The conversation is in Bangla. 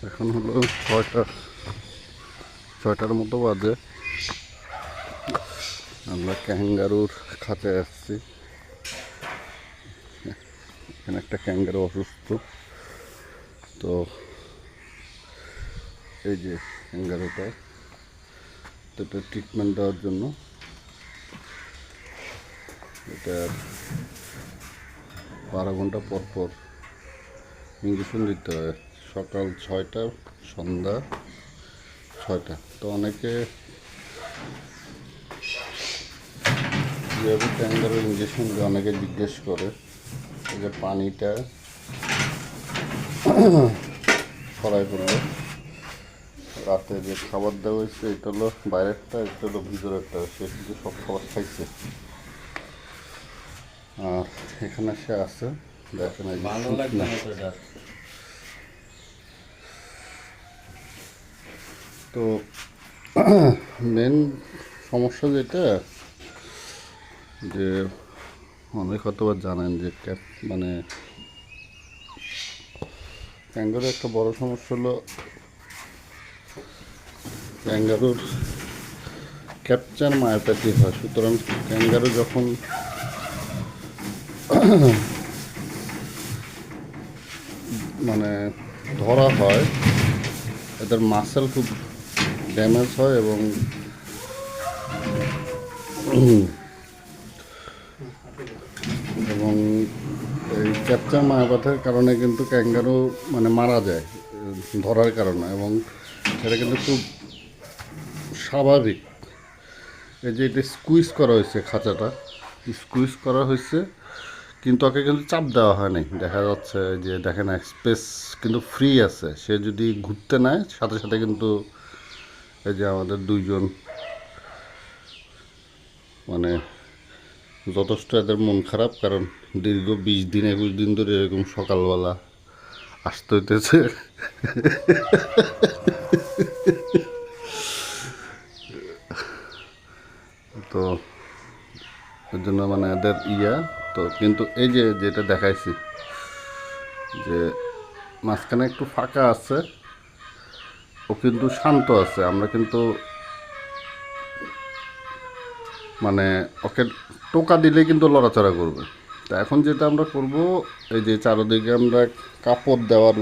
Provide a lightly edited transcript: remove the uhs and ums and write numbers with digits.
এখন হলো 6টার মতো বাজে। আমরা ক্যাঙ্গারুর খাঁচায় আসছি। এখানে একটা ক্যাঙ্গারু অসুস্থ, তো এই যে ক্যাঙ্গারুটা, তো এটা ট্রিটমেন্ট দেওয়ার জন্য এটা 12 ঘন্টা পর পর ইঞ্জেকশন দিতে হয়। সকাল 6টা, সন্ধ্যা 6টা। তো অনেকে যেভাবে ক্যাঙ্গারু ইঞ্জেকশন দিয়ে অনেকে জিজ্ঞেস করে যে পানিটা ছড়াই পড়লো, রাতে যে খাবার দেওয়া হয়েছে এটা হলো বাইরেরটা, এটা হলো ভিতরেরটা। সে কিন্তু সব খাবার খাইছে। আর এখানে সে আছে, দেখেন এই যে তো মেন সমস্যা যেটা, যে অনেক হয়তোবা জানেন যে মানে ক্যাঙ্গারুর একটা বড় সমস্যা হলো ক্যাঙ্গারুর ক্যাপচার মায়োপ্যাথি হয়। সুতরাং ক্যাঙ্গারু যখন মানে ধরা হয়, এদের মাসেল খুব ড্যামেজ হয় এবং এবং এই ক্যাপচার মায়োপ্যাথির কারণে কিন্তু ক্যাঙ্গারু মানে মারা যায় ধরার কারণে, এবং এটা কিন্তু খুব স্বাভাবিক। এই যে এটা স্কুইজ করা হয়েছে, খাঁচাটা স্কুইজ করা হয়েছে, কিন্তু ওকে কিন্তু চাপ দেওয়া হয় নাই। দেখা যাচ্ছে যে দেখেন স্পেস কিন্তু ফ্রি আছে। সে যদি ঘুরতে নেয় সাথে সাথে কিন্তু এই যে আমাদের দুইজন মানে যথেষ্ট এদের মন খারাপ, কারণ দীর্ঘ 20 দিন 21 দিন ধরে এরকম সকালবেলা আসতে হইতেছে। তো এর জন্য মানে এদের তো কিন্তু এই যে যেটা দেখাইছি যে মাঝখানে একটু ফাঁকা আছে, ও কিন্তু শান্ত আছে। আমরা কিন্তু মানে ওকে টোকা দিলে কিন্তু লড়াচড়া করবে। তা এখন যেটা আমরা করব, এই যে চারদিকে আমরা কাপড় দেওয়ার